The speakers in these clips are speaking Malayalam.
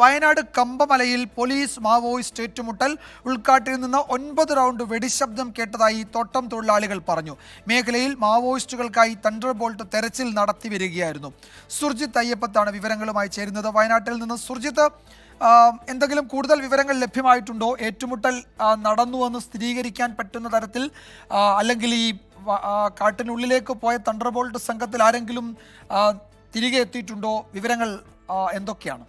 വയനാട് കമ്പമലയിൽ പോലീസ് മാവോയിസ്റ്റ് ഏറ്റുമുട്ടൽ. ഉൾക്കാട്ടിൽ നിന്ന് 9 റൗണ്ട് വെടിശബ്ദം കേട്ടതായി തോട്ടം തൊഴിലാളികൾ പറഞ്ഞു. മേഖലയിൽ മാവോയിസ്റ്റുകൾക്കായി തണ്ടർ ബോൾട്ട് തെരച്ചിൽ നടത്തി വരികയായിരുന്നു. സുർജിത്ത് അയ്യപ്പത്താണ് വിവരങ്ങളുമായി ചേരുന്നത്. വയനാട്ടിൽ നിന്ന് സുർജിത്ത്, എന്തെങ്കിലും കൂടുതൽ വിവരങ്ങൾ ലഭ്യമായിട്ടുണ്ടോ? ഏറ്റുമുട്ടൽ നടന്നുവെന്ന് സ്ഥിരീകരിക്കാൻ പറ്റുന്ന തരത്തിൽ, അല്ലെങ്കിൽ ഈ കാട്ടിനുള്ളിലേക്ക് പോയ തണ്ടർ ബോൾട്ട് സംഘത്തിൽ ആരെങ്കിലും തിരികെ എത്തിയിട്ടുണ്ടോ? വിവരങ്ങൾ എന്തൊക്കെയാണ്?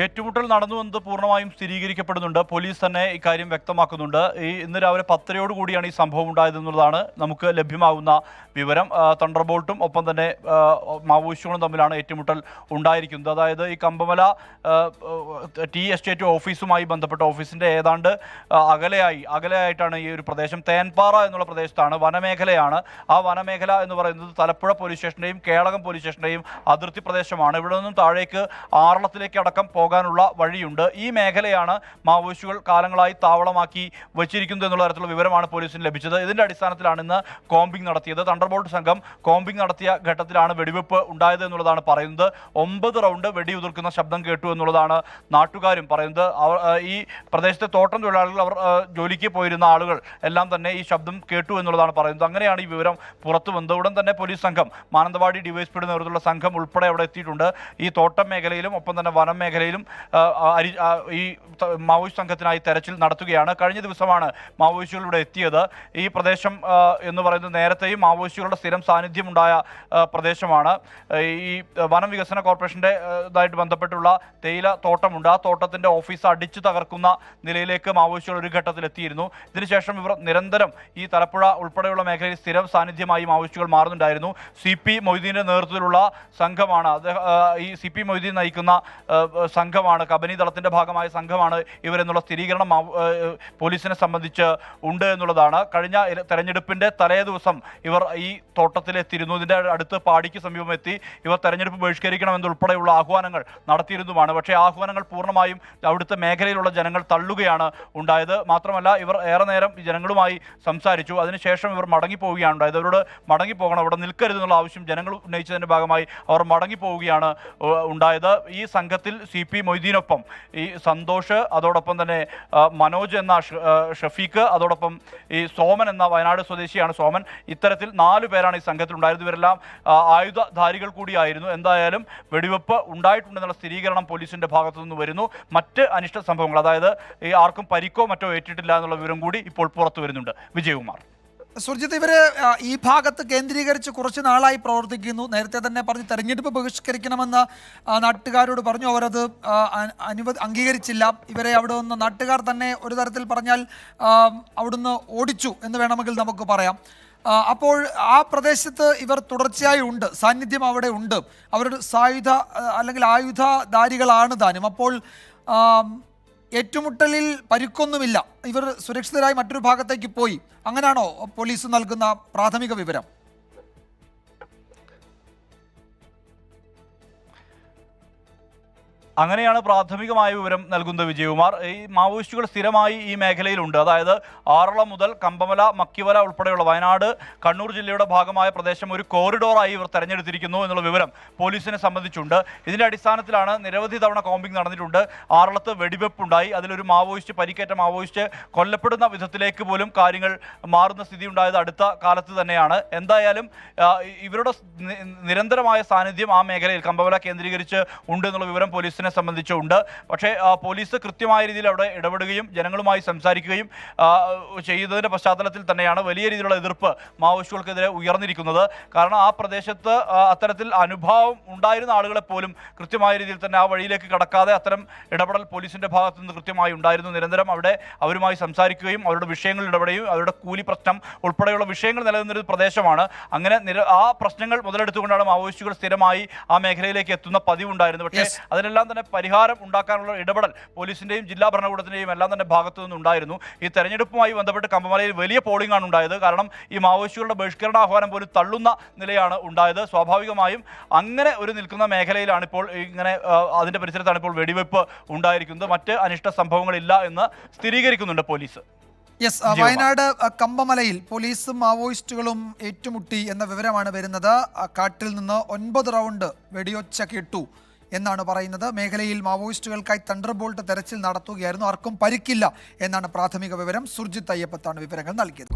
ഏറ്റുമുട്ടൽ നടന്നുവെന്നത് പൂർണ്ണമായും സ്ഥിരീകരിക്കപ്പെടുന്നുണ്ട്. പോലീസ് തന്നെ ഇക്കാര്യം വ്യക്തമാക്കുന്നുണ്ട്. ഇന്ന് രാവിലെ 10:30 കൂടിയാണ് ഈ സംഭവം ഉണ്ടായതെന്നുള്ളതാണ് നമുക്ക് ലഭ്യമാകുന്ന വിവരം. തണ്ടർ ബോൾട്ടും ഒപ്പം തന്നെ മാവോയിസ്റ്റുകളും തമ്മിലാണ് ഏറ്റുമുട്ടൽ ഉണ്ടായിരിക്കുന്നത്. അതായത് ഈ കമ്പമല ടീ എസ്റ്റേറ്റ് ഓഫീസുമായി ബന്ധപ്പെട്ട ഓഫീസിൻ്റെ ഏതാണ്ട് അകലെയായിട്ടാണ് ഈ ഒരു പ്രദേശം. തേൻപാറ എന്നുള്ള പ്രദേശത്താണ്, വനമേഖലയാണ്. ആ വനമേഖല എന്ന് പറയുന്നത് തലപ്പുഴ പോലീസ് സ്റ്റേഷൻ്റെയും കേളകം പോലീസ് സ്റ്റേഷൻ്റെയും അതിർത്തി പ്രദേശമാണ്. ഇവിടെ നിന്നും താഴേക്ക് ആറളത്തിലേക്ക് അടക്കം പോകാനുള്ള വഴിയുണ്ട്. ഈ മേഖലയാണ് മാവോയിസ്റ്റുകൾ കാലങ്ങളായി താവളമാക്കി വച്ചിരിക്കുന്നത് എന്നുള്ള തരത്തിലുള്ള വിവരമാണ് പോലീസിന് ലഭിച്ചത്. ഇതിന്റെ അടിസ്ഥാനത്തിലാണ് ഇന്ന് കോമ്പിംഗ് നടത്തിയത്. തണ്ടർബോൾട്ട് സംഘം കോമ്പിംഗ് നടത്തിയ ഘട്ടത്തിലാണ് വെടിവെപ്പ് ഉണ്ടായത് എന്നുള്ളതാണ് പറയുന്നത്. 9 റൗണ്ട് വെടിയുതിർക്കുന്ന ശബ്ദം കേട്ടു എന്നുള്ളതാണ് നാട്ടുകാരും പറയുന്നത്. ഈ പ്രദേശത്തെ തോട്ടം തൊഴിലാളികൾ, അവർ ജോലിക്ക് പോയിരുന്ന ആളുകൾ എല്ലാം തന്നെ ഈ ശബ്ദം കേട്ടു എന്നുള്ളതാണ് പറയുന്നത്. അങ്ങനെയാണ് ഈ വിവരം പുറത്തു വന്നത്. ഉടൻ തന്നെ പോലീസ് സംഘം, മാനന്തവാടി ഡിവൈഎസ്പിയുടെ നേതൃത്വത്തിലുള്ള സംഘം ഉൾപ്പെടെ അവിടെ എത്തിയിട്ടുണ്ട്. ഈ തോട്ടം മേഖലയിലും ഒപ്പം തന്നെ വനം മേഖലയിലും ഈ മാവോയിസ്റ്റ് സംഘത്തിനായി തെരച്ചിൽ നടത്തുകയാണ്. കഴിഞ്ഞ ദിവസമാണ് മാവോയിസ്റ്റുകൾ ഇവിടെ എത്തിയത്. ഈ പ്രദേശം എന്ന് പറയുന്നത് നേരത്തെയും മാവോയിസ്റ്റുകളുടെ സ്ഥിരം സാന്നിധ്യമുണ്ടായ പ്രദേശമാണ്. ഈ വനം വികസന കോർപ്പറേഷൻ്റെ ഇതായിട്ട് ബന്ധപ്പെട്ടുള്ള തേയില തോട്ടമുണ്ട്. ആ തോട്ടത്തിൻ്റെ ഓഫീസ് അടിച്ചു തകർക്കുന്ന നിലയിലേക്ക് മാവോയിസ്റ്റുകൾ ഒരു ഘട്ടത്തിൽ എത്തിയിരുന്നു. ഇതിനുശേഷം ഇവർ നിരന്തരം ഈ തലപ്പുഴ ഉൾപ്പെടെയുള്ള മേഖലയിൽ സ്ഥിരം സാന്നിധ്യമായി മാവോയിസ്റ്റുകൾ മാറുന്നുണ്ടായിരുന്നു. CP മൊയ്തീൻ്റെ നേതൃത്വത്തിലുള്ള സംഘമാണ്, ഈ CP മൊയ്തീൻ നയിക്കുന്ന സംഘമാണ്, കബനി ദളത്തിൻ്റെ ഭാഗമായ സംഘമാണ് ഇവരെന്നുള്ള സ്ഥിരീകരണം പോലീസിനെ സംബന്ധിച്ച് ഉണ്ട് എന്നുള്ളതാണ്. കഴിഞ്ഞ തെരഞ്ഞെടുപ്പിൻ്റെ തലേ ദിവസം ഇവർ ഈ തോട്ടത്തിലെത്തിയിരുന്നു. ഇതിൻ്റെ അടുത്ത് പാടിക്ക് സമീപം എത്തി ഇവർ തെരഞ്ഞെടുപ്പ് ബഹിഷ്കരിക്കണമെന്നുൾപ്പെടെയുള്ള ആഹ്വാനങ്ങൾ നടത്തിയിരുന്നതുമാണ്. പക്ഷേ ആഹ്വാനങ്ങൾ പൂർണ്ണമായും അവിടുത്തെ മേഖലയിലുള്ള ജനങ്ങൾ തള്ളുകയാണ് ഉണ്ടായത്. മാത്രമല്ല, ഇവർ ഏറെ നേരം ജനങ്ങളുമായി സംസാരിച്ചു. അതിനുശേഷം ഇവർ മടങ്ങിപ്പോവുകയാണ് ഉണ്ടായത്. അവരോട് മടങ്ങിപ്പോകണം, അവിടെ നിൽക്കരുതെന്നുള്ള ആവശ്യം ജനങ്ങൾ ഉന്നയിച്ചതിൻ്റെ ഭാഗമായി അവർ മടങ്ങിപ്പോവുകയാണ് ഉണ്ടായത്. ഈ സംഘത്തിൽ CP മൊയ്തീനൊപ്പം ഈ സന്തോഷ്, അതോടൊപ്പം തന്നെ മനോജ് എന്ന ഷഫീഖ്, അതോടൊപ്പം ഈ സോമൻ എന്ന വയനാട് സ്വദേശിയാണ് സോമൻ. ഇത്തരത്തിൽ 4 പേരാണ് ഈ സംഘത്തിൽ ഉണ്ടായിരുന്നത്. ഇവരെല്ലാം ആയുധധാരികൾ കൂടിയായിരുന്നു. എന്തായാലും വെടിവെപ്പ് ഉണ്ടായിട്ടുണ്ടെന്നുള്ള സ്ഥിരീകരണം പോലീസിന്റെ ഭാഗത്തു നിന്ന് വരുന്നു. മറ്റ് അനിഷ്ട സംഭവങ്ങൾ, അതായത് ഈ ആർക്കും പരിക്കോ മറ്റോ ഏറ്റിട്ടില്ല എന്നുള്ള വിവരം കൂടി ഇപ്പോൾ പുറത്തു വരുന്നുണ്ട്. വിജയകുമാർ. സുർജിത്ത്, ഇവര് ഈ ഭാഗത്ത് കേന്ദ്രീകരിച്ച് കുറച്ച് നാളായി പ്രവർത്തിക്കുന്നു. നേരത്തെ തന്നെ പറഞ്ഞു തെരഞ്ഞെടുപ്പ് ബഹിഷ്കരിക്കണമെന്ന് നാട്ടുകാരോട് പറഞ്ഞു. അവരത് അംഗീകരിച്ചില്ല. ഇവരെ അവിടെ നിന്ന് നാട്ടുകാർ തന്നെ ഒരു തരത്തിൽ പറഞ്ഞാൽ അവിടുന്ന് ഓടിച്ചു എന്ന് വേണമെങ്കിൽ നമുക്ക് പറയാം. അപ്പോൾ ആ പ്രദേശത്ത് ഇവർ തുടർച്ചയായി ഉണ്ട്, സാന്നിധ്യം അവിടെ ഉണ്ട്. അവർ അല്ലെങ്കിൽ ആയുധധാരികളാണ് താനും. അപ്പോൾ ഏറ്റുമുട്ടലിൽ പരിക്കൊന്നുമില്ല, ഇവർ സുരക്ഷിതരായി മറ്റൊരു ഭാഗത്തേക്ക് പോയി, അങ്ങനെയാണോ പോലീസ് നൽകുന്ന പ്രാഥമിക വിവരം? അങ്ങനെയാണ് പ്രാഥമികമായ വിവരം നൽകുന്നത് വിജയകുമാർ. ഈ മാവോയിസ്റ്റുകൾ സ്ഥിരമായി ഈ മേഖലയിലുണ്ട്. അതായത് ആറളം മുതൽ കമ്പമല, മക്കിവല ഉൾപ്പെടെയുള്ള വയനാട്, കണ്ണൂർ ജില്ലയുടെ ഭാഗമായ പ്രദേശം ഒരു കോറിഡോറായി ഇവർ തെരഞ്ഞെടുത്തിരിക്കുന്നു എന്നുള്ള വിവരം പോലീസിനെ സംബന്ധിച്ചുണ്ട്. ഇതിൻ്റെ അടിസ്ഥാനത്തിലാണ് നിരവധി തവണ കോമ്പിംഗ് നടന്നിട്ടുണ്ട്. ആറളത്ത് വെടിവെപ്പുണ്ടായി. അതിലൊരു മാവോയിസ്റ്റ്, പരിക്കേറ്റ മാവോയിസ്റ്റ് കൊല്ലപ്പെടുന്ന വിധത്തിലേക്ക് പോലും കാര്യങ്ങൾ മാറുന്ന സ്ഥിതി ഉണ്ടായത് അടുത്ത കാലത്ത് തന്നെയാണ്. എന്തായാലും ഇവരുടെ നിരന്തരമായ സാന്നിധ്യം ആ മേഖലയിൽ കമ്പമല കേന്ദ്രീകരിച്ച് ഉണ്ട് എന്നുള്ള വിവരം പോലീസിനെ സംബന്ധിച്ചുണ്ട്. പക്ഷേ പോലീസ് കൃത്യമായ രീതിയിൽ അവിടെ ഇടപെടുകയും ജനങ്ങളുമായി സംസാരിക്കുകയും ചെയ്യുന്നതിൻ്റെ പശ്ചാത്തലത്തിൽ തന്നെയാണ് വലിയ രീതിയിലുള്ള എതിർപ്പ് മാവോയിസ്റ്റുകൾക്കെതിരെ ഉയർന്നിരിക്കുന്നത്. കാരണം ആ പ്രദേശത്ത് അത്തരത്തിൽ അനുഭവം ഉണ്ടായിരുന്ന ആളുകളെ പോലും കൃത്യമായ രീതിയിൽ തന്നെ ആ വഴിയിലേക്ക് കടക്കാതെ അത്തരം ഇടപെടൽ പോലീസിൻ്റെ ഭാഗത്തു നിന്ന് കൃത്യമായി ഉണ്ടായിരുന്നു. നിരന്തരം അവിടെ അവരുമായി സംസാരിക്കുകയും അവരുടെ വിഷയങ്ങളിൽ ഇടപെടുകയും അവരുടെ കൂലി പ്രശ്നം ഉൾപ്പെടെയുള്ള വിഷയങ്ങൾ നിലനിന്നൊരു പ്രദേശമാണ്. അങ്ങനെ ആ പ്രശ്നങ്ങൾ മുതലെടുത്തുകൊണ്ടാണ് മാവോയിസ്റ്റുകൾ സ്ഥിരമായി ആ മേഖലയിലേക്ക് എത്തുന്ന പതിവുണ്ടായിരുന്നു. പക്ഷേ അതിനെല്ലാം തന്നെ പരിഹാരം ഉണ്ടാക്കാനുള്ള ഇടപെടൽ പോലീസിന്റെയും ജില്ലാ ഭരണകൂടത്തിന്റെയും എല്ലാം തന്നെ ഭാഗത്തു നിന്നുണ്ടായിരുന്നു. ഈ തെരഞ്ഞെടുപ്പുമായി ബന്ധപ്പെട്ട് കമ്പമലയിൽ വലിയ പോളിംഗ് ആണ് ഉണ്ടായത്. കാരണം ഈ മാവോയിസ്റ്റുകളുടെ ബഹിഷ്കരണ ആഹ്വാനം പോലും തള്ളുന്ന നിലയാണ് ഉണ്ടായത്. സ്വാഭാവികമായും അങ്ങനെ ഒരു നിൽക്കുന്ന മേഖലയിലാണ് ഇപ്പോൾ ഇങ്ങനെ അതിന്റെ പരിസരത്താണ് ഇപ്പോൾ വെടിവെപ്പ് ഉണ്ടായിരിക്കുന്നത്. മറ്റ് അനിഷ്ട സംഭവങ്ങളില്ല എന്ന് സ്ഥിരീകരിക്കുന്നുണ്ട് പോലീസ്. യെസ്, വയനാട് കമ്പമലയിൽ പോലീസും മാവോയിസ്റ്റുകളും ഏറ്റുമുട്ടി എന്ന വിവരമാണ് വരുന്നത്. കാട്ടിൽ നിന്ന് 9 റൗണ്ട് വെടിയൊച്ച കേട്ടു എന്നാണ് പറയുന്നത്. മേഖലയിൽ മാവോയിസ്റ്റുകൾക്കായി തണ്ടർബോൾട്ട് തെരച്ചിൽ നടത്തുകയായിരുന്നു. ആർക്കും പരിക്കില്ല എന്നാണ് പ്രാഥമിക വിവരം. സുർജിത്ത് അയ്യപ്പത്താണ് വിവരങ്ങൾ നൽകിയത്.